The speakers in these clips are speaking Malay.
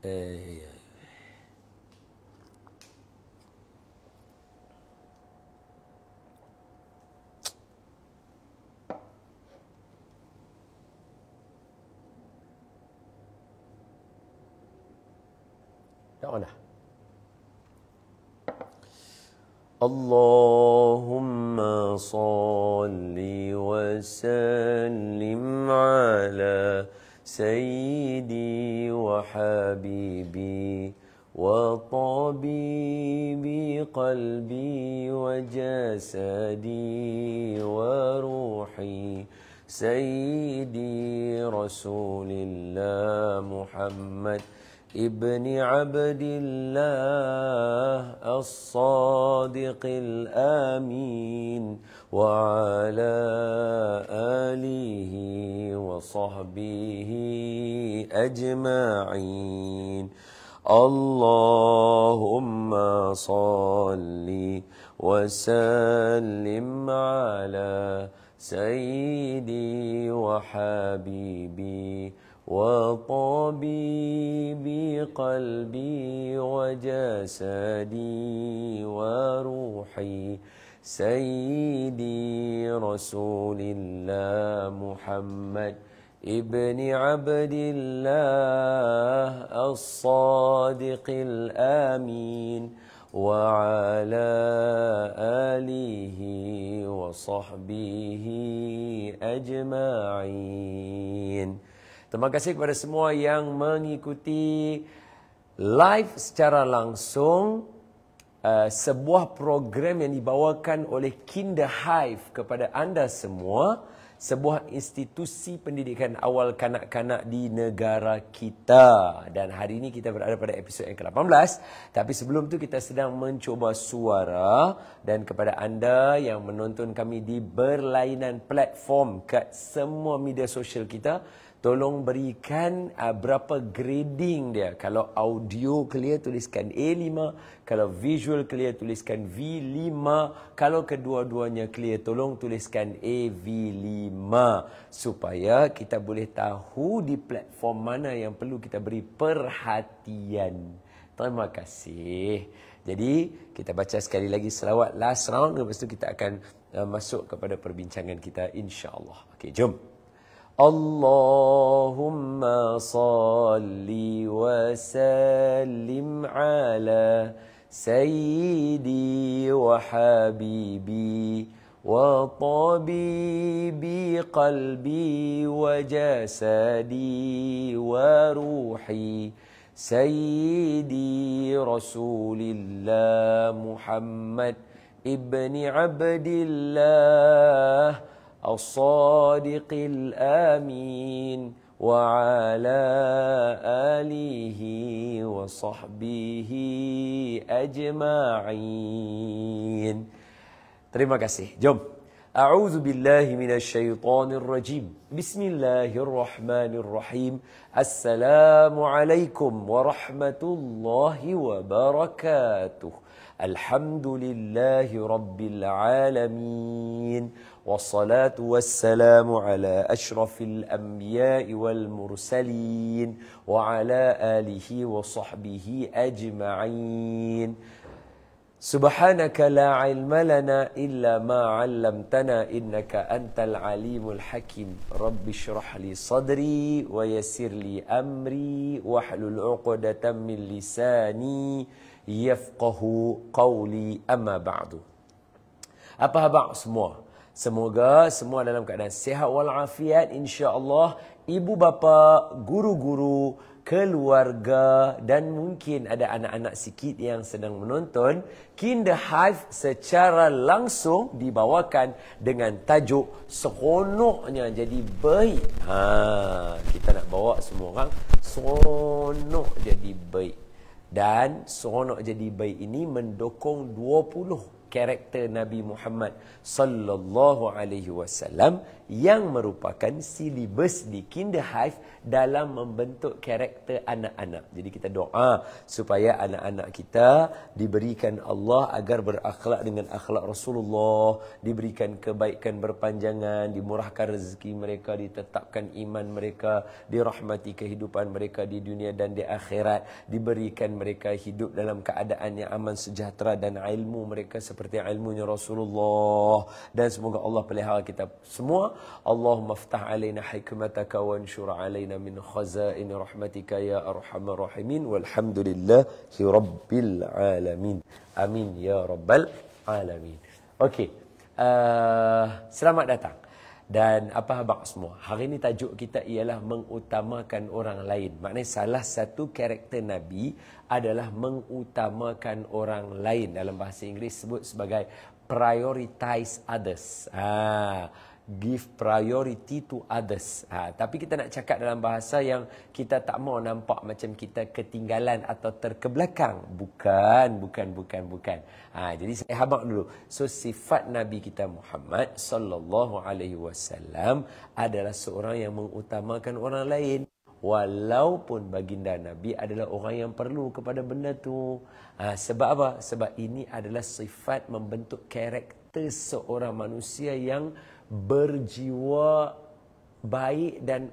Ya on dah. Allahumma salli wa sallim ala sayyidi wa habibi wa tabibi qalbi wa jasadi wa ruhi sayyidi rasulillah Muhammad ابن عبد الله الصادق الآمين وعلى آله وصحبه أجمعين اللهم صل وسلم على سيدي وحبيبي وطبيب قلبي وجسدي وروحي سيدي رسول الله محمد ابن عبد الله الصادق الآمين وعلى آله وصحبه أجمعين. Terima kasih kepada semua yang mengikuti live secara langsung sebuah program yang dibawakan oleh Kinder Hive kepada anda semua, sebuah institusi pendidikan awal kanak-kanak di negara kita. Dan hari ini kita berada pada episod yang ke-18. Tapi sebelum tu kita sedang mencuba suara, dan kepada anda yang menonton kami di berlainan platform kat semua media sosial kita, tolong berikan berapa grading dia. Kalau audio clear, tuliskan A5. Kalau visual clear, tuliskan V5. Kalau kedua-duanya clear, tolong tuliskan AV5. Supaya kita boleh tahu di platform mana yang perlu kita beri perhatian. Terima kasih. Jadi, kita baca sekali lagi selawat last round. Lepas tu kita akan masuk kepada perbincangan kita, insya-Allah. Okey, jom. اللهم صل وسلم على سيدي وحبيبي وطبيب قلبي وجسدي وروحي سيدي رسول الله محمد ابن عبد الله الصادق الآمين وعلى آله وصحبه أجمعين. Terima kasih. Jom. A'udzu billahi minasyaitonir rajim. Bismillahirrahmanirrahim. Assalamualaikum warahmatullahi wabarakatuh. Alhamdulillahi rabbil alamin. والصلاة والسلام على أشرف الأنبياء والمرسلين وعلى آله وصحبه أجمعين. سبحانك لا علم لنا إلا ما علمتنا إنك أنت العليم الحكيم. رب اشرح لي صدري ويسر لي أمري واحلل عقدة من لساني يفقه قولي أما بعد. Apa khabar semua? Semoga semua dalam keadaan sihat walafiat, insya-Allah. Ibu bapa, guru-guru, keluarga dan mungkin ada anak-anak sikit yang sedang menonton. Kinder Hive secara langsung dibawakan dengan tajuk Seronoknya Jadi Baik. Kita nak bawa semua orang seronok jadi baik. Dan seronok jadi baik ini mendukung 20 karakter Nabi Muhammad sallallahu alaihi wasallam yang merupakan silibus di Kinderhive dalam membentuk karakter anak-anak. Jadi kita doa supaya anak-anak kita diberikan Allah agar berakhlak dengan akhlak Rasulullah, diberikan kebaikan berpanjangan, dimurahkan rezeki mereka, ditetapkan iman mereka, dirahmati kehidupan mereka di dunia dan di akhirat, diberikan mereka hidup dalam keadaan yang aman sejahtera dan ilmu mereka seperti ilmunya Rasulullah, dan semoga Allah pelihara kita semua. Allahumma ftah alaina hikmataka wa anshur alaina min khazain rahmatika ya arhamar rahimin walhamdulillahi rabbil alamin. Amin ya rabbal alamin. Okey. Selamat datang. Dan apa khabar semua? Hari ini tajuk kita ialah mengutamakan orang lain. Maknanya salah satu karakter Nabi adalah mengutamakan orang lain. Dalam bahasa Inggeris sebut sebagai prioritize others. Give priority to others. Tapi kita nak cakap dalam bahasa yang kita tak mau nampak macam kita ketinggalan atau terkebelakang. Bukan. Jadi saya habaq dulu. So sifat Nabi kita Muhammad sallallahu alaihi wasallam adalah seorang yang mengutamakan orang lain. Walaupun baginda Nabi adalah orang yang perlu kepada benda tu. Sebab apa? Sebab ini adalah sifat membentuk karakter seorang manusia yang berjiwa baik dan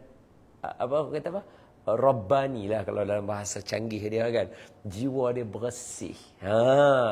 Rabbani lah kalau dalam bahasa canggih dia kan. Jiwa dia bersih.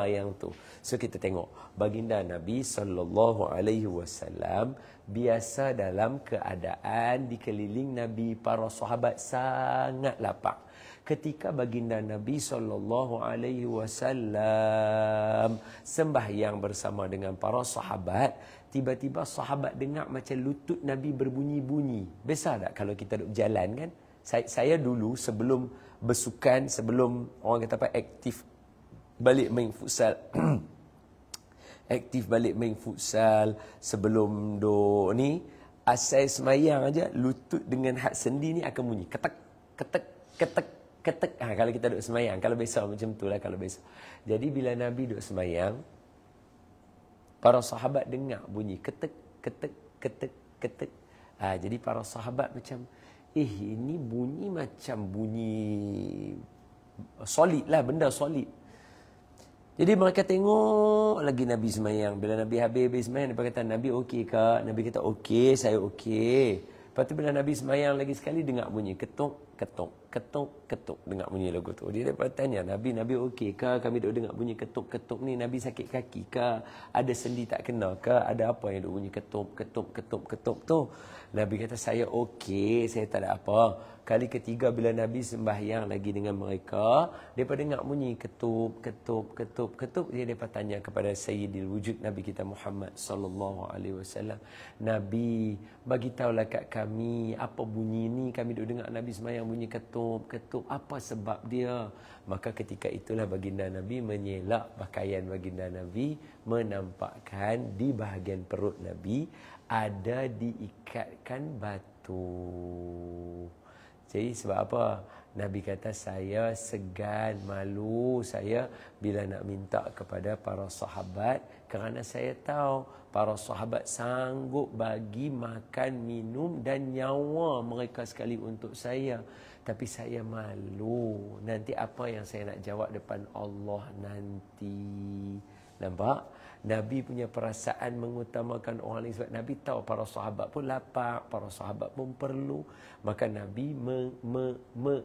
Yang tu. So kita tengok baginda Nabi sallallahu alaihi wasallam biasa dalam keadaan dikeliling Nabi, para sahabat sangat lapar. Ketika baginda Nabi sallallahu alaihi wasallam sembahyang bersama dengan para sahabat, tiba-tiba sahabat dengar macam lutut Nabi berbunyi-bunyi. Biasa tak kalau kita duduk berjalan kan? Saya dulu sebelum bersukan, sebelum orang kata apa aktif balik main futsal. Aktif balik main futsal sebelum ni asal semayang aja lutut dengan hak sendi ni akan bunyi ketek ketek ketek ketek. Kalau kita duduk semayang, kalau besok macam tu lah kalau besok. Jadi bila Nabi duduk semayang, para sahabat dengar bunyi ketek ketek ketek ketek. Jadi para sahabat macam ini bunyi macam bunyi solid lah, benda solid. Jadi mereka tengok lagi Nabi semayang. Bila Nabi habis semayang, dia kata, Nabi okey ke? Nabi kata, okey, saya okey. Lepas tu bila Nabi semayang lagi sekali, dengar bunyi ketuk, ketuk, ketuk, ketuk. Dengar bunyi lagu tu. Dia dapat tanya, Nabi okey ke? Kami duk dengar bunyi ketuk, ketuk ni. Nabi sakit kaki ke? Ada sendi tak kena ke? Ada apa yang duk bunyi ketuk, ketuk, ketuk, ketuk tu? Nabi kata, saya okey, saya tak ada apa. Kali ketiga bila Nabi sembahyang lagi dengan mereka, mereka dengar bunyi ketuk, ketuk, ketuk, ketuk. Dia dapat tanya kepada Sayyidil Wujud Nabi kita Muhammad sallallahu alaihi wasallam, Nabi, bagi tahulah kat kami apa bunyi ni, kami duk dengar Nabi sembahyang bunyi ketuk, ketuk, apa sebab dia? Maka ketika itulah baginda Nabi menyelak pakaian baginda Nabi, menampakkan di bahagian perut Nabi ada diikatkan batu. Jadi sebab apa? Nabi kata, saya segan, malu saya bila nak minta kepada para sahabat, kerana saya tahu para sahabat sanggup bagi makan, minum dan nyawa mereka sekali untuk saya. Tapi saya malu, nanti apa yang saya nak jawab depan Allah nanti. Nampak? Nabi punya perasaan mengutamakan orang lain sebab Nabi tahu para sahabat pun lapar, para sahabat pun perlu. Maka Nabi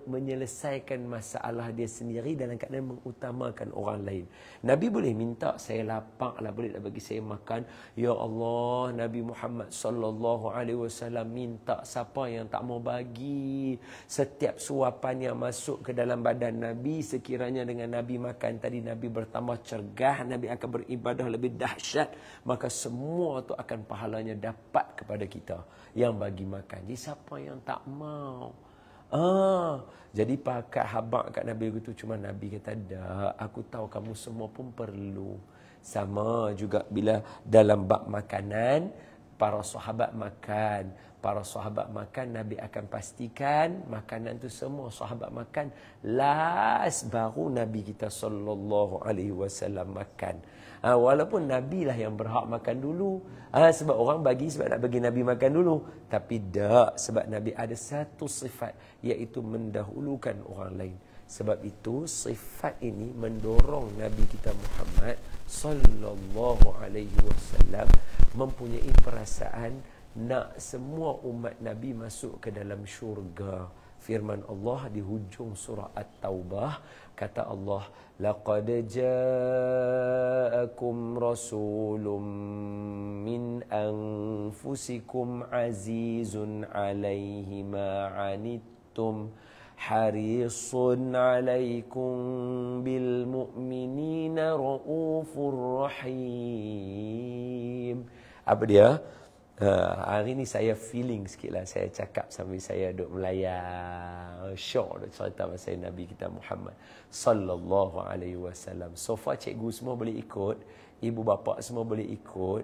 menyelesaikan masalah dia sendiri dalam keadaan mengutamakan orang lain. Nabi boleh minta, saya lapar lah, boleh tak bagi saya makan? Ya Allah, Nabi Muhammad sallallahu alaihi wasallam minta, siapa yang tak mau bagi? Setiap suapan yang masuk ke dalam badan Nabi, sekiranya dengan Nabi makan tadi, Nabi bertambah cergah, Nabi akan beribadah lebih dahsyat, maka semua tu akan pahalanya dapat kepada kita yang bagi makan. Jadi siapa yang tak mau? Jadi pakat habaq kat Nabi gitu, cuma Nabi kata, dah, aku tahu kamu semua pun perlu. Sama juga bila dalam bab makanan, para sahabat makan. Para sahabat makan, Nabi akan pastikan makanan tu semua sahabat makan. Last baru Nabi kita sallallahu alaihi wasallam makan. Walaupun Nabi lah yang berhak makan dulu. Sebab orang bagi sebab nak bagi Nabi makan dulu. Tapi tak, sebab Nabi ada satu sifat, iaitu mendahulukan orang lain. Sebab itu sifat ini mendorong Nabi kita Muhammad sallallahu alaihi wasallam mempunyai perasaan nak semua umat Nabi masuk ke dalam syurga. Firman Allah di hujung surah At-Taubah, kata Allah, laqad ja'akum rasulun min anfusikum azizun 'alaihi ma 'anittum harisun 'alaikum bil mu'minina raufur rahim. Apa dia? Hari ni saya feeling sikit lah. Saya cakap sambil saya duduk melayan. Syok duk cerita pasal Nabi kita Muhammad sallallahu alaihi wasallam. So far cikgu semua boleh ikut, ibu bapa semua boleh ikut.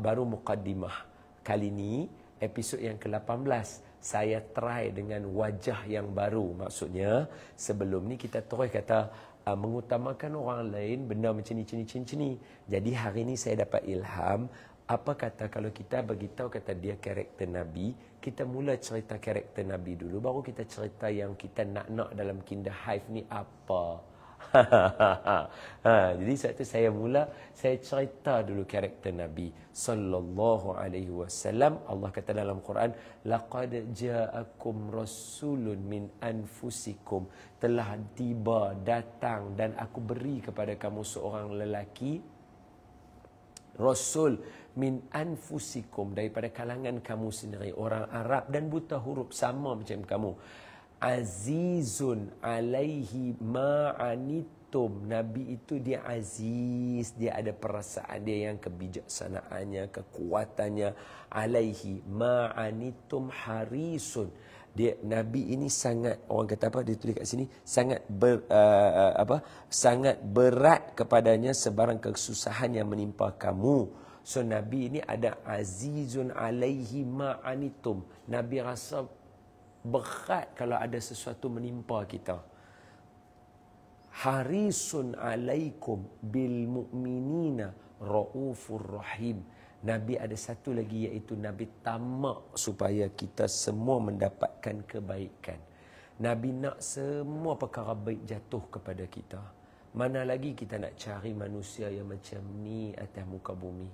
Baru mukaddimah. Kali ni episod yang ke-18. Saya try dengan wajah yang baru. Maksudnya sebelum ni kita terus kata mengutamakan orang lain, benda macam ni. Jadi hari ni saya dapat ilham. Apa kata kalau kita beritahu kata dia karakter Nabi, kita mula cerita karakter Nabi dulu, baru kita cerita yang kita nak dalam Kinder Hive ni apa. Jadi sebab tu saya cerita dulu karakter Nabi sallallahu alaihi wasallam. Allah kata dalam Quran, laqad ja'akum rasulun min anfusikum, telah tiba, datang dan aku beri kepada kamu seorang lelaki, rasul min anfusikum, daripada kalangan kamu sendiri, orang Arab dan buta huruf sama macam kamu. Azizun alaihi ma'anitum, Nabi itu dia aziz, dia ada perasaan dia yang kebijaksanaannya, kekuatannya. Alaihi ma'anitum harisun, dia Nabi ini sangat, orang kata apa dia tulis kat sini, sangat sangat berat kepadanya sebarang kesusahan yang menimpa kamu. So Nabi ini ada azizun alaihi ma'anitum. Nabi rasa berat kalau ada sesuatu menimpa kita. Harisun alaikum bil mu'minina raufur rahim. Nabi ada satu lagi, iaitu Nabi tamak supaya kita semua mendapatkan kebaikan. Nabi nak semua perkara baik jatuh kepada kita. Mana lagi kita nak cari manusia yang macam ni atas muka bumi.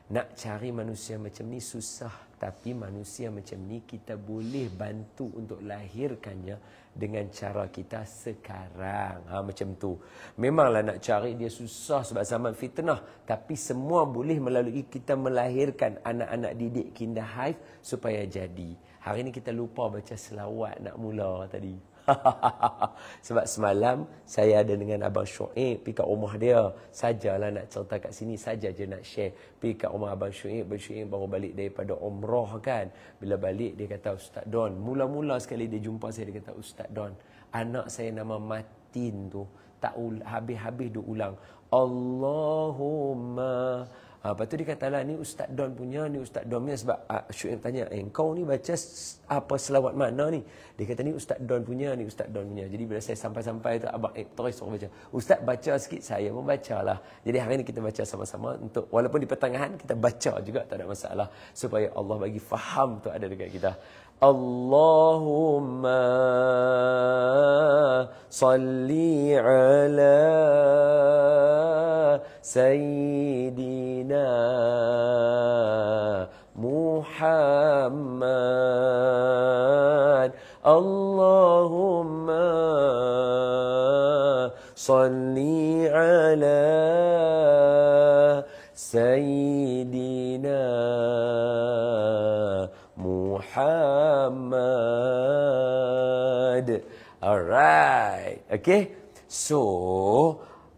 Nak cari manusia macam ni susah. Tapi manusia macam ni kita boleh bantu untuk lahirkannya dengan cara kita sekarang. Macam tu. Memanglah nak cari dia susah sebab zaman fitnah. Tapi semua boleh melalui kita melahirkan anak-anak didik Kinder Hive supaya jadi. Hari ni kita lupa baca selawat nak mula tadi. Sebab semalam saya ada dengan Abang Syuib pergi kat rumah dia. Sajalah nak cerita kat sini, saja je nak share. Pergi kat rumah Abang Syuib, Abang Syuib baru balik daripada umrah kan. Bila balik dia kata, Ustaz Don, mula-mula sekali dia jumpa saya, dia kata, Ustaz Don, anak saya nama Matin tu tak habis-habis dia ulang Allahumma. Lepas tu dia kata lah, ni Ustaz Don punya, ni Ustaz Don punya. Sebab Syuib tanya, kau ni baca apa selawat mana ni? Dia kata, ni Ustaz Don punya, ni Ustaz Don punya. Jadi bila saya sampai-sampai tu, Abang terus suruh baca. Ustaz baca sikit, saya pun baca lah. Jadi hari ni kita baca sama-sama. Untuk walaupun di pertengahan, kita baca juga, tak ada masalah. Supaya Allah bagi faham tu ada dekat kita. Allahumma salli ala Sayyidina Muhammad. Allahumma salli ala Sayyidina Muhammad. Alright. Okay. So,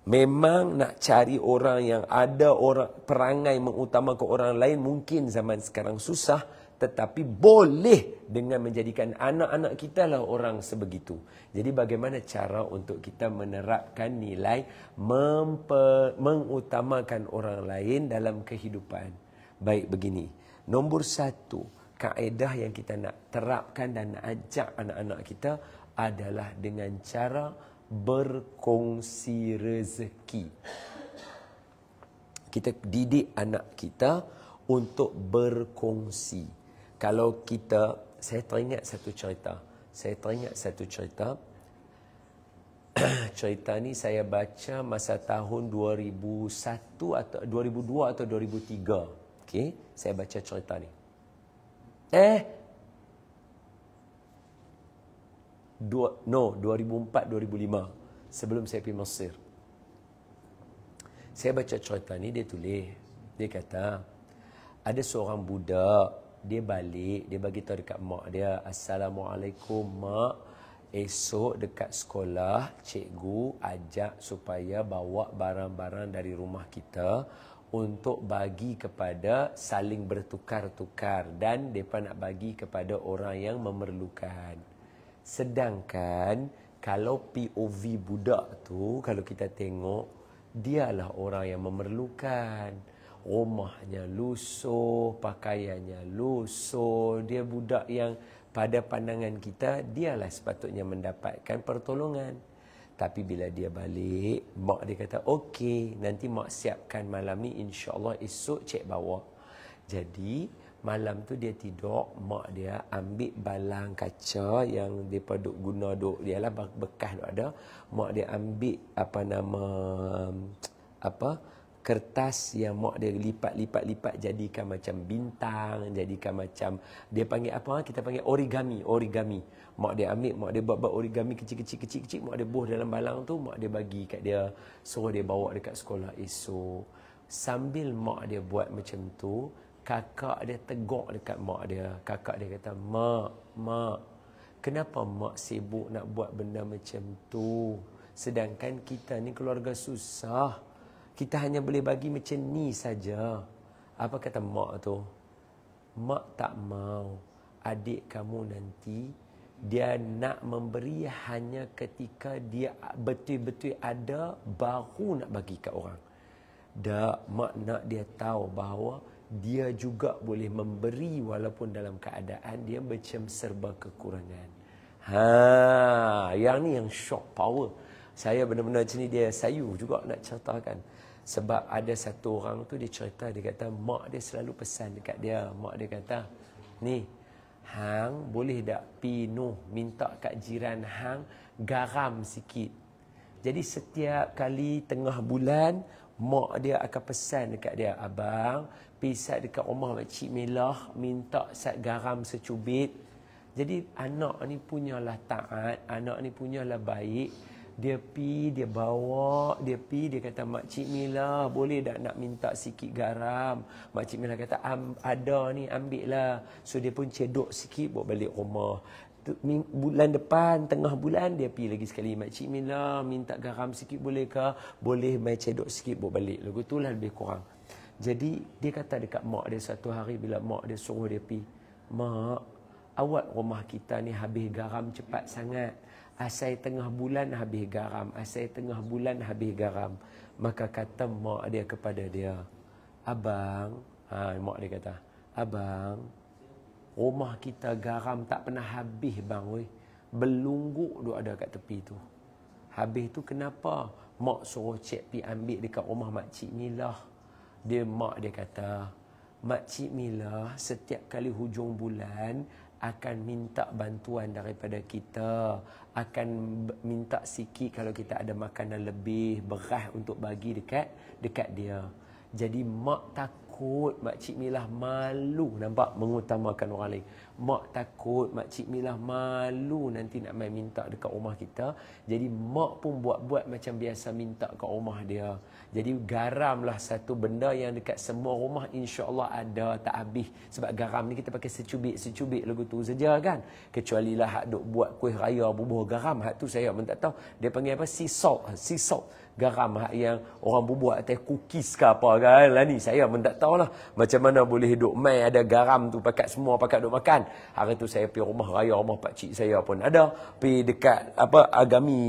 memang nak cari orang yang ada orang perangai mengutamakan orang lain mungkin zaman sekarang susah, tetapi boleh dengan menjadikan anak-anak kita lah orang sebegitu. Jadi bagaimana cara untuk kita menerapkan nilai mengutamakan orang lain dalam kehidupan? Baik begini. Nombor satu, kaedah yang kita nak terapkan dan nak ajak anak-anak kita adalah dengan cara berkongsi rezeki. Kita didik anak kita untuk berkongsi. Kalau kita, saya teringat satu cerita. Cerita ni saya baca masa tahun 2001 atau 2002 atau 2003. Okey, saya baca cerita ni. 2004-2005 sebelum saya pergi Mesir. Saya baca cerita ni, dia tulis, dia kata ada seorang budak, dia balik, dia bagi tahu dekat mak dia, "Assalamualaikum mak, esok dekat sekolah cikgu ajak supaya bawa barang-barang dari rumah kita untuk bagi kepada saling bertukar-tukar dan mereka nak bagi kepada orang yang memerlukan." Sedangkan kalau POV budak tu, kalau kita tengok, dialah orang yang memerlukan. Rumahnya lusuh, pakaiannya lusuh. Dia budak yang pada pandangan kita, dialah sepatutnya mendapatkan pertolongan. Tapi bila dia balik, mak dia kata, "Okey, nanti mak siapkan malam ni, insya-Allah esok cik bawa." Jadi malam tu dia tidur, mak dia ambil balang kaca yang depa duk guna duk, dialah bekas duk ada. Mak dia ambil kertas yang mak dia lipat jadikan macam bintang, jadikan macam, dia panggil apa? Kita panggil origami. Mak dia ambil, mak dia buat origami kecil, mak dia buh dalam balang tu, mak dia bagi kat dia, suruh dia bawa dekat sekolah esok. Sambil mak dia buat macam tu, kakak dia tegur dekat mak dia. Kakak dia kata, Mak, kenapa mak sibuk nak buat benda macam tu? Sedangkan kita ni keluarga susah. Kita hanya boleh bagi macam ni saja." Apa kata mak tu? "Mak tak mau adik kamu nanti dia nak memberi hanya ketika dia betul-betul ada, baru nak bagi kat orang. Tak, mak nak dia tahu bahawa dia juga boleh memberi walaupun dalam keadaan dia macam serba kekurangan." Yang ni yang shock power. Saya benar-benar macam ni, dia sayu juga nak ceritakan. Sebab ada satu orang tu dia cerita, dia kata mak dia selalu pesan dekat dia. Mak dia kata, "Ni, hang boleh tak pinuh minta kat jiran hang garam sikit." Jadi setiap kali tengah bulan, mak dia akan pesan dekat dia, "Abang, pergi dekat rumah Makcik Melah, minta sat garam secubit." Jadi anak ni punyalah taat, anak ni punyalah baik. Dia dia kata, "Makcik Mila, boleh tak nak minta sikit garam?" Makcik Mila kata, "Ada ni, ambil lah." So dia pun cedok sikit, bawa balik rumah. Bulan depan, tengah bulan, dia pergi lagi sekali, "Makcik Mila, minta garam sikit boleh ke?" "Boleh, mai cedok sikit, bawa balik." Lagu itulah lebih kurang. Jadi dia kata dekat mak dia satu hari bila mak dia suruh dia pergi, "Mak, awak rumah kita ni habis garam cepat sangat. Asal tengah bulan habis garam. Asal tengah bulan habis garam." Maka kata mak dia kepada dia, "Abang," mak dia kata, "Abang, rumah kita garam tak pernah habis bang, weh. Belungguk duk ada kat tepi tu. Habis tu kenapa? Mak suruh cik pi ambil dekat rumah Makcik Milah." Mak dia kata, "Makcik Milah setiap kali hujung bulan akan minta bantuan daripada kita, akan minta sikit kalau kita ada makanan lebih, beras untuk bagi dekat dia." Jadi mak takut Makcik Milah malu, nampak, mengutamakan orang lain. Mak takut Makcik Milah malu nanti nak main minta dekat rumah kita. Jadi mak pun buat macam biasa minta kat rumah dia. Jadi garamlah satu benda yang dekat semua rumah insya-Allah ada, tak habis. Sebab garam ni kita pakai secubit lagu tu saja kan. Kecuali lah hak duk buat kuih raya bubuh garam, hak tu saya pun tak tahu. Dia panggil apa? Sea salt. garam yang orang buat atas cookies ke apa kan lah ni. Saya pun tak tahulah macam mana boleh duk mai ada garam tu pakat semua pakat duk makan. Hari tu saya pergi rumah raya rumah pak cik saya pun ada, pergi dekat apa Agami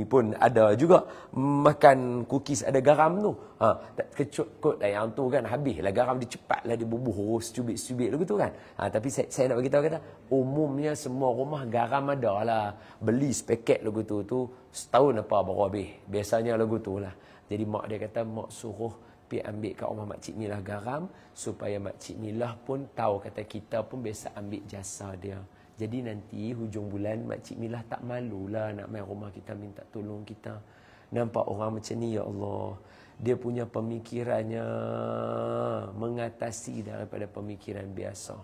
pun ada juga makan cookies ada garam tu. Tak kecut kot lah yang tu kan, habislah garam dia cepatlah dibubuh secubit-secubit begitu kan. Tapi saya nak bagi tahu kata umumnya semua rumah garam ada lah. Beli sepaket lagu tu setahun apa baru habis. Biasanya lagu tu lah. Jadi mak dia kata mak suruh pergi ambil kat rumah makcik Milah garam supaya makcik Milah pun tahu kata kita pun biasa ambil jasa dia. Jadi nanti hujung bulan makcik Milah tak malulah nak main rumah kita minta tolong kita. Nampak orang macam ni ya Allah. Dia punya pemikirannya mengatasi daripada pemikiran biasa.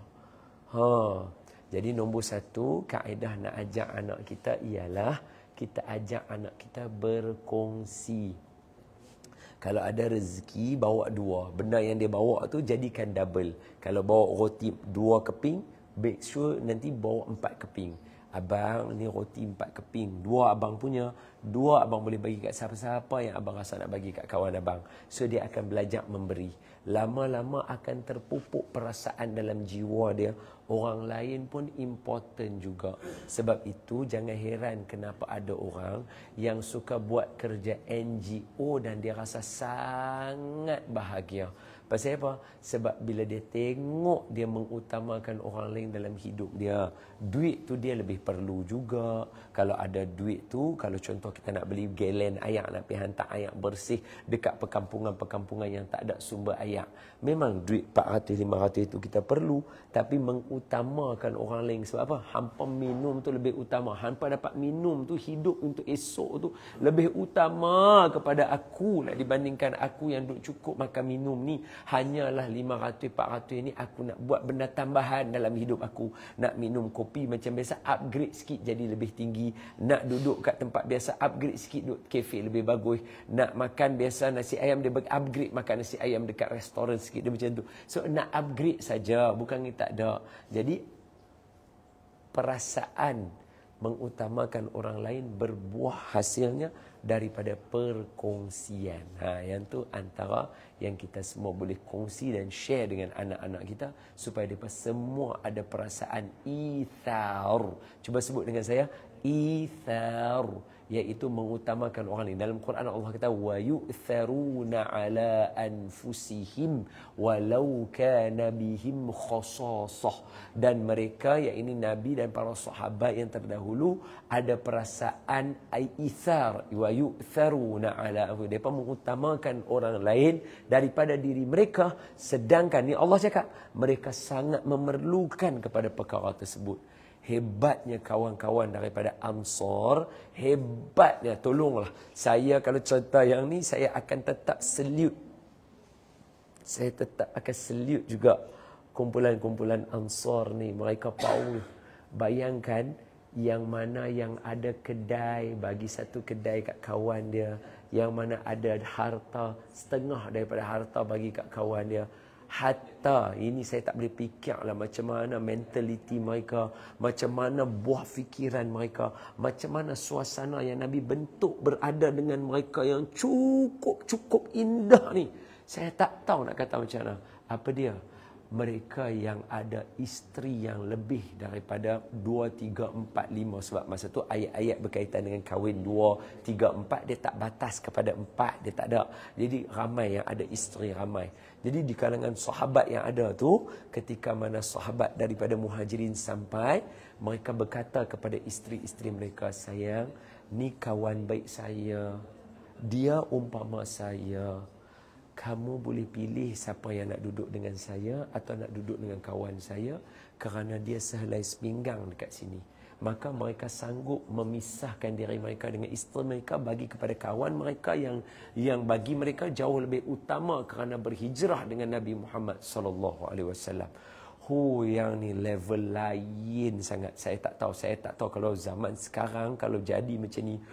Jadi nombor satu, kaedah nak ajak anak kita ialah kita ajak anak kita berkongsi. Kalau ada rezeki, bawa dua. Benda yang dia bawa tu jadikan double. Kalau bawa roti 2 keping, make sure nanti bawa 4 keping. Abang, ni roti 4 keping. 2 abang punya. 2 abang boleh bagi kat siapa-siapa yang abang rasa nak bagi kat kawan abang. So, dia akan belajar memberi. Lama-lama akan terpupuk perasaan dalam jiwa dia. Orang lain pun important juga. Sebab itu, jangan heran kenapa ada orang yang suka buat kerja NGO dan dia rasa sangat bahagia. Pasal apa? Sebab bila dia tengok dia mengutamakan orang lain dalam hidup dia, duit tu dia lebih perlu juga. Kalau ada duit tu, kalau contoh kita nak beli galen air, nak pergi hantar air bersih dekat perkampungan-perkampungan yang tak ada sumber air, memang duit 400-500 itu kita perlu, tapi mengutamakan orang lain. Sebab apa? Hampa minum tu lebih utama. Hampa dapat minum tu, hidup untuk esok tu lebih utama kepada aku nak dibandingkan aku yang duk cukup makan minum ni. Hanyalah 500-400 ni aku nak buat benda tambahan dalam hidup aku. Nak minum kopi macam biasa, upgrade sikit jadi lebih tinggi. Nak duduk kat tempat biasa, upgrade sikit duduk kafe lebih bagus. Nak makan biasa nasi ayam, dia upgrade makan nasi ayam dekat restoran sikit, dia macam tu. So nak upgrade saja, bukan kita tak ada. Jadi perasaan mengutamakan orang lain berbuah hasilnya daripada perkongsian. Yang tu antara yang kita semua boleh kongsi dan share dengan anak-anak kita supaya mereka semua ada perasaan ithar. Cuba sebut dengan saya, ithar, iaitu mengutamakan orang lain. Dalam Quran Allah kata wa yu'tharuna ala anfusihim walau kana bihim khasasah, dan mereka yakni nabi dan para sahabat yang terdahulu ada perasaan ithar, wa yu'tharuna ala anfusihim, mereka mengutamakan orang lain daripada diri mereka, sedangkan ni Allah cakap mereka sangat memerlukan kepada perkara tersebut. Hebatnya kawan-kawan daripada Ansar, hebatnya, tolonglah. Saya kalau cerita yang ni, saya akan tetap salute. Saya tetap akan salute juga kumpulan-kumpulan Ansar ni. Mereka power. Bayangkan yang mana yang ada kedai, bagi satu kedai kat kawan dia. Yang mana ada harta, setengah daripada harta bagi kat kawan dia. Hatta ini saya tak boleh fikirlah macam mana mentaliti mereka, macam mana buah fikiran mereka, macam mana suasana yang Nabi bentuk berada dengan mereka yang cukup indah ni. Saya tak tahu nak kata macam mana. Apa dia? Mereka yang ada isteri yang lebih daripada 2, 3, 4, 5. Sebab masa tu ayat-ayat berkaitan dengan kahwin 2, 3, 4. Dia tak batas kepada 4. Dia tak ada. Jadi ramai yang ada isteri, ramai. Jadi di kalangan sahabat yang ada tu, ketika mana sahabat daripada muhajirin sampai, mereka berkata kepada isteri-isteri mereka, sayang, ni kawan baik saya. Dia umpama saya. Kamu boleh pilih siapa yang nak duduk dengan saya atau nak duduk dengan kawan saya, kerana dia sehelai sepinggang dekat sini. Maka mereka sanggup memisahkan diri mereka dengan isteri mereka bagi kepada kawan mereka yang bagi mereka jauh lebih utama kerana berhijrah dengan Nabi Muhammad sallallahu alaihi wasallam. Yang ni level lain sangat. Saya tak tahu kalau zaman sekarang kalau jadi macam ni,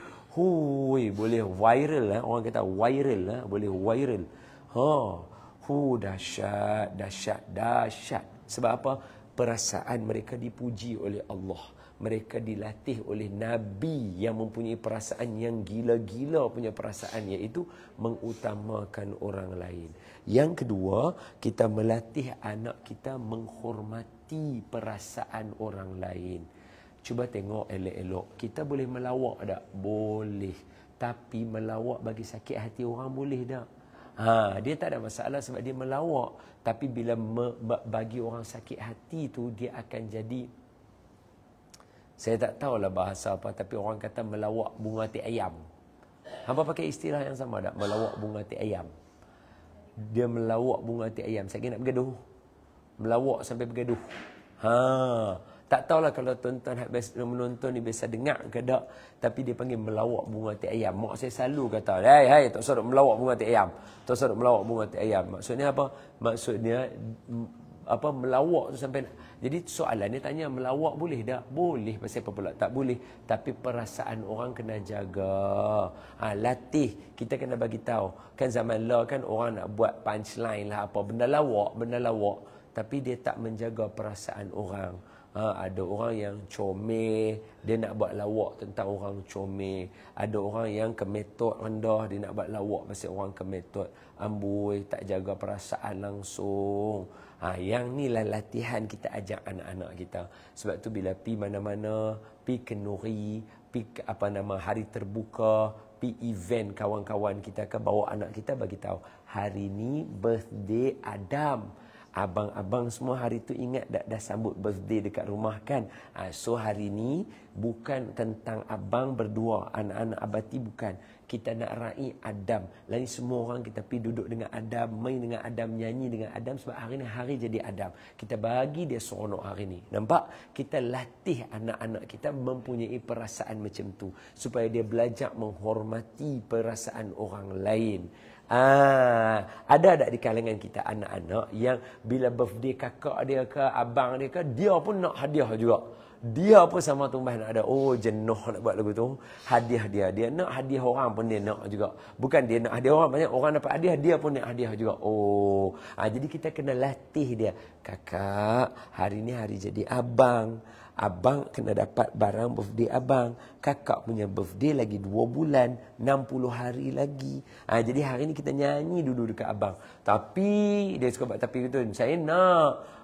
boleh viral lah. Orang kata viral lah, boleh viral. Dahsyat. Sebab apa? Perasaan mereka dipuji oleh Allah. mereka dilatih oleh Nabi yang mempunyai perasaan yang gila-gila punya perasaan, iaitu mengutamakan orang lain. Yang kedua, kita melatih anak kita menghormati perasaan orang lain. Cuba tengok elok-elok. Kita boleh melawak tak? Boleh. Tapi melawak bagi sakit hati orang boleh tak? Dia tak ada masalah sebab dia melawak. Tapi bila bagi orang sakit hati tu, dia akan jadi, saya tak tahulah bahasa apa, tapi orang kata melawak bunga hati ayam. Hampa pakai istilah yang sama tak? Melawak bunga hati ayam. Dia melawak bunga hati ayam. Saya nak bergaduh. Melawak sampai bergaduh. Tak tahulah kalau tuan-tuan menonton ni biasa dengar ke tak, tapi dia panggil melawak bunga hati ayam. Mak saya selalu kata, hai, tak usah melawak bunga hati ayam. Tak usah melawak bunga hati ayam. Maksudnya apa? Maksudnya melawak tu sampai. Jadi soalan dia tanya, melawak boleh tak? Boleh. Pasal apa pula tak boleh? Tapi perasaan orang kena jaga. Latih. Kita kena bagi tahu. Kan zaman lah kan orang nak buat punchline lah apa. Benda lawak. Tapi dia tak menjaga perasaan orang. Ada orang yang comel, dia nak buat lawak tentang orang comel. Ada orang yang kemetot rendah, dia nak buat lawak pasal orang kemetot. Amboi, tak jaga perasaan langsung. Yang ni lah latihan kita ajak anak-anak kita. Sebab tu bila pi mana-mana, pi kenduri, pi hari terbuka, pi event kawan-kawan kita ke, bawa anak kita bagi tahu, hari ni birthday Adam. Abang-abang semua hari tu ingat dah sambut birthday dekat rumah kan? So hari ni bukan tentang abang berdua, anak-anak abati, bukan. Kita nak raih Adam. Lain semua orang kita pergi duduk dengan Adam, main dengan Adam, nyanyi dengan Adam, sebab hari ni hari jadi Adam. Kita bagi dia seronok hari ni. Nampak? Kita latih anak-anak kita mempunyai perasaan macam tu, supaya dia belajar menghormati perasaan orang lain. Ada tak di kalangan kita anak-anak yang bila birthday kakak dia ke, abang dia ke, dia pun nak hadiah juga. Dia pun sama tumbas nak ada. Jenuh nak buat lagu tu. Hadiah dia. Dia nak hadiah orang pun dia nak juga. Bukan dia nak hadiah orang, banyak orang dapat hadiah, dia pun nak hadiah juga. Jadi kita kena latih dia. Kakak, hari ni hari jadi abang. Abang kena dapat barang birthday abang. Kakak punya birthday lagi 2 bulan, 60 hari lagi. Jadi hari ni kita nyanyi dulu dekat abang. Tapi dia suka buat tapi gitu. Saya nak.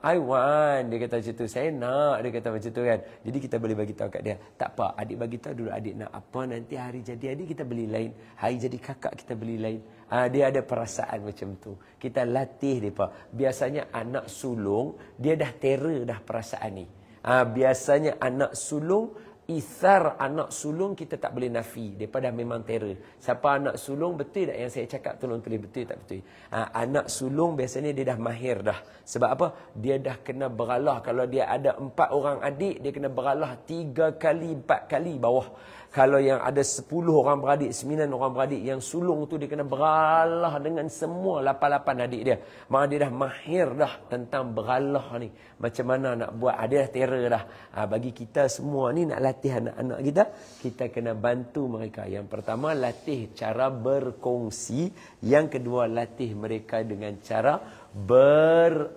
I want. Dia kata macam tu. Saya nak. Dia kata macam tu kan. Jadi kita boleh bagi tahu kat dia. Tak apa. Adik bagi tahu dulu adik nak apa. Nanti hari jadi adik kita beli lain. Hari jadi kakak kita beli lain. Dia ada perasaan macam tu. Kita latih dia. Biasanya anak sulung, dia dah terror dah perasaan ni. Biasanya anak sulung, ithar anak sulung kita tak boleh nafi. Daripada memang terror. Siapa anak sulung, betul tak yang saya cakap, tolong tulis betul tak betul. Anak sulung biasanya dia dah mahir dah. Sebab apa? Dia dah kena beralah. Kalau dia ada 4 orang adik, dia kena beralah 3 kali, 4 kali bawah. Kalau yang ada 10 orang beradik, 9 orang beradik, yang sulung tu dia kena beralah dengan semua 8 adik dia. Maka dia dah mahir dah tentang beralah ni. Macam mana nak buat, dia dah terror dah. Bagi kita semua ni nak latih anak-anak kita, kita kena bantu mereka. Yang pertama, latih cara berkongsi. Yang kedua, latih mereka dengan cara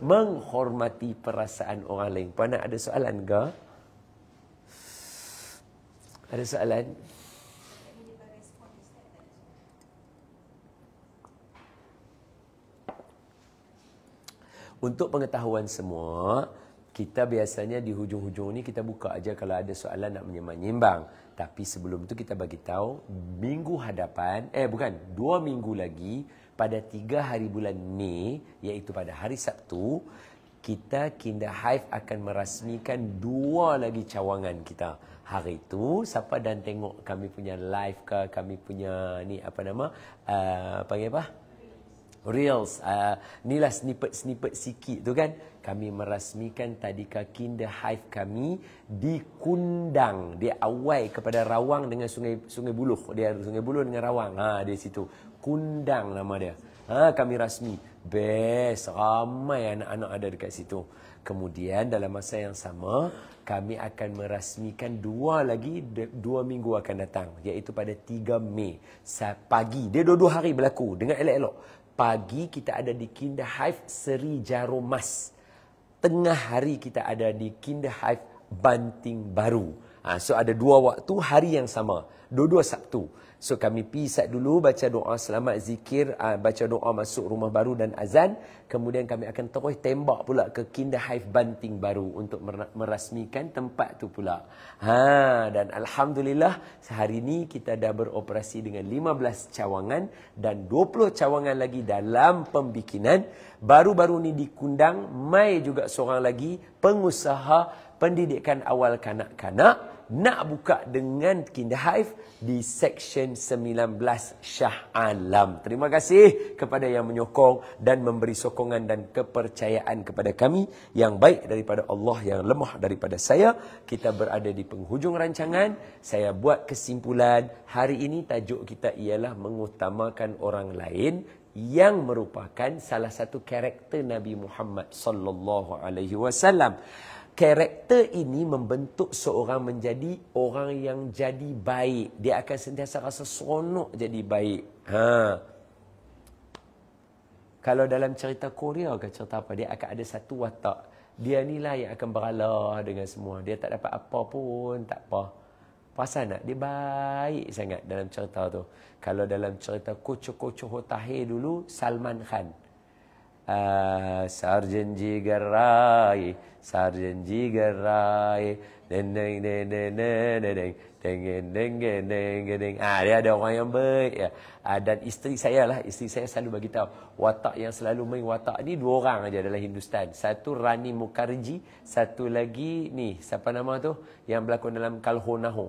menghormati perasaan orang lain. Puan nak ada soalan ke? Ada soalan? Untuk pengetahuan semua, kita biasanya di hujung-hujung ni kita buka aja kalau ada soalan nak menyembang. Tapi sebelum tu kita bagi tahu minggu hadapan, 2 minggu lagi pada 3 hari bulan Mei, iaitu pada hari Sabtu, kita Kinder Hive akan merasmikan 2 lagi cawangan kita. Hari itu, siapa dan tengok kami punya live ke, kami punya ni panggil apa? Reels. Inilah snippet sikit tu kan. Kami merasmikan tadika Kinder Hive kami di Kundang. Dia awal kepada Rawang dengan Sungai Buloh. Dia Sungai Buloh dengan Rawang. Di situ. Kundang nama dia. Kami rasmi. Best. Ramai anak-anak ada dekat situ. Kemudian dalam masa yang sama, kami akan merasmikan 2 minggu akan datang. Iaitu pada 3 Mei. Pagi. Dia 2 hari berlaku. Dengar elok-elok. Pagi kita ada di Kinder Hive Seri Jaromas. Tengah hari kita ada di Kinder Hive Banting Baru. So ada 2 waktu, hari yang sama. Dua-dua Sabtu. So kami pergi start dulu, baca doa selamat, zikir, baca doa masuk rumah baru dan azan. Kemudian kami akan terus tembak pula ke Kinder Hive Banting Baru untuk merasmikan tempat tu pula. Dan Alhamdulillah, sehari ni kita dah beroperasi dengan 15 cawangan dan 20 cawangan lagi dalam pembikinan. Baru-baru ni di Kundang, mai juga seorang lagi pengusaha pendidikan awal kanak-kanak nak buka dengan Kinder Hive di Seksyen 19 Shah Alam. Terima kasih kepada yang menyokong dan memberi sokongan dan kepercayaan kepada kami. Yang baik daripada Allah, yang lemah daripada saya. Kita berada di penghujung rancangan. Saya buat kesimpulan. Hari ini tajuk kita ialah mengutamakan orang lain, yang merupakan salah satu karakter Nabi Muhammad sallallahu alaihi wasallam. Karakter ini membentuk seorang menjadi orang yang jadi baik. Dia akan sentiasa rasa seronok jadi baik. Kalau dalam cerita Korea ke cerita apa, dia akan ada satu watak. Dia ni lah yang akan beralah dengan semua. Dia tak dapat apa pun, tak apa. Perasan tak? Dia baik sangat dalam cerita tu. Kalau dalam cerita Kocoh-Kocoh Hotahe dulu, Salman Khan. Sarjan Jigar Rai, Sarjan Jigar Rai, deng deng deng deng deng deng deng deng deng. Dia ada orang yang baik ya. Dan isteri saya lah, isteri saya selalu bagi tahu watak yang selalu main watak ni 2 orang aja dalam Hindustan. Satu Rani Mukherjee, satu lagi ni siapa nama tu yang berlakon dalam Kalho Naho.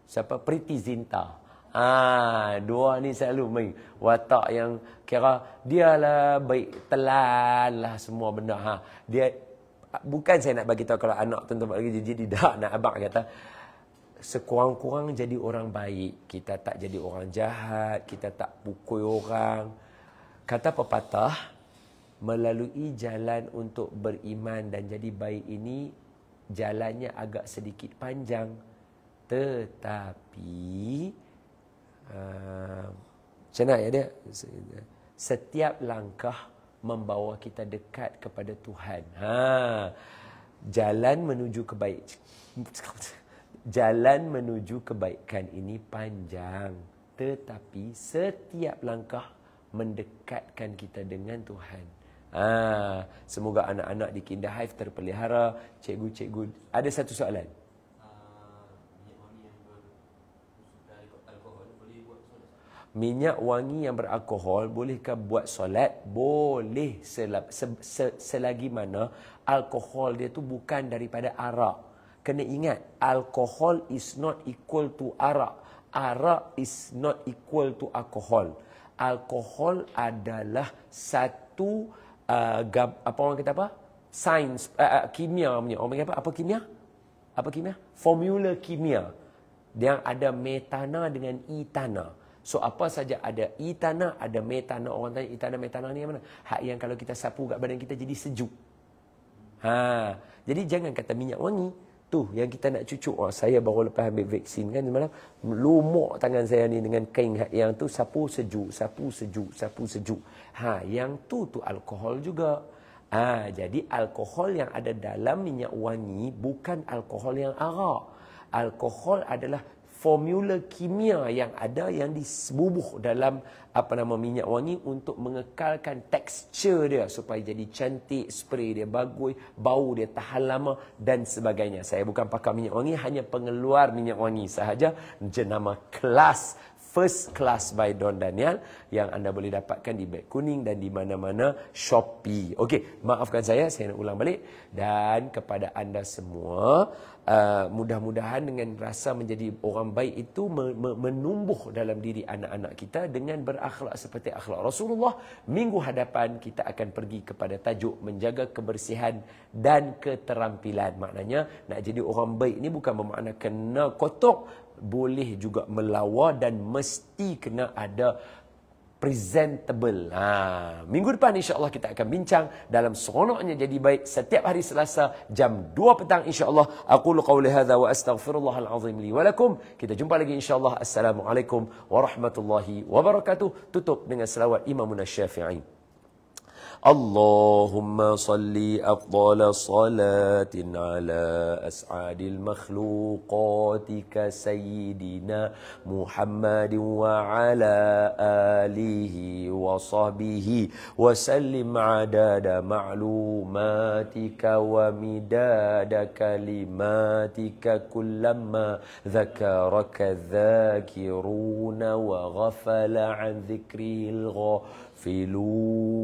Siapa? Priti Zinta. 2 ni selalu main watak yang kira dia lah baik, telan lah semua benda. Dia bukan saya nak bagi tahu kalau anak tuan-tuan lagi jadi dah nak abang kata sekurang-kurang jadi orang baik. Kita tak jadi orang jahat, kita tak pukul orang. Kata pepatah, melalui jalan untuk beriman dan jadi baik ini jalannya agak sedikit panjang, tetapi macam mana ya dia? Setiap langkah membawa kita dekat kepada Tuhan. Jalan menuju jalan menuju kebaikan ini panjang, tetapi setiap langkah mendekatkan kita dengan Tuhan. Semoga anak-anak di Kinder Hive terpelihara. Cikgu-cikgu, ada satu soalan. Minyak wangi yang beralkohol, bolehkah buat solat? Boleh, selagi mana alkohol dia tu bukan daripada arak. Kena ingat, alkohol is not equal to arak. Arak is not equal to alkohol. Alkohol adalah satu apa orang kata apa? Sains, kimia punya. Orang kata apa kimia? Apa kimia? Formula kimia. Yang ada metana dengan etana. So apa saja ada etana, ada metana. Orang tanya etana, metana ni yang mana? Hak yang kalau kita sapu kat badan kita jadi sejuk. Jadi jangan kata minyak wangi. Tu yang kita nak cucuk. Saya baru lepas ambil vaksin kan semalam, lumuk tangan saya ni dengan kain yang tu sapu sejuk, sapu sejuk, sapu sejuk. Yang tu alkohol juga. Jadi alkohol yang ada dalam minyak wangi bukan alkohol yang arak. Alkohol adalah formula kimia yang ada yang dibubuh dalam minyak wangi untuk mengekalkan tekstur dia supaya jadi cantik, spray dia bagus, bau dia tahan lama dan sebagainya. Saya bukan pakar minyak wangi, hanya pengeluar minyak wangi sahaja. Jenama kelas First Class by Don Daniel yang anda boleh dapatkan di beg kuning dan di mana-mana Shopee. Okey, maafkan saya nak ulang balik. Dan kepada anda semua, mudah-mudahan dengan rasa menjadi orang baik itu menumbuh dalam diri anak-anak kita dengan berakhlak seperti akhlak Rasulullah. Minggu hadapan kita akan pergi kepada tajuk menjaga kebersihan dan keterampilan. Maknanya nak jadi orang baik ni bukan bermakna kena kotor, boleh juga melawa dan mesti kena ada presentable. Minggu depan insya-Allah kita akan bincang dalam seronoknya jadi baik setiap hari Selasa jam 2 petang insya-Allah. Aqulu qawli hadza wa astaghfirullahal azim li wa lakum. Kita jumpa lagi insya-Allah. Assalamualaikum warahmatullahi wabarakatuh. Tutup dengan selawat Imam Syafi'i. اللهم صل أفضل صلاة على أسعد المخلوقات كسيدنا محمد وعلى آله وصحبه وسلم عدد معلوماتك ومداد كلماتك كلما ذكرك الذاكرون وغفل عن ذكره الغافلون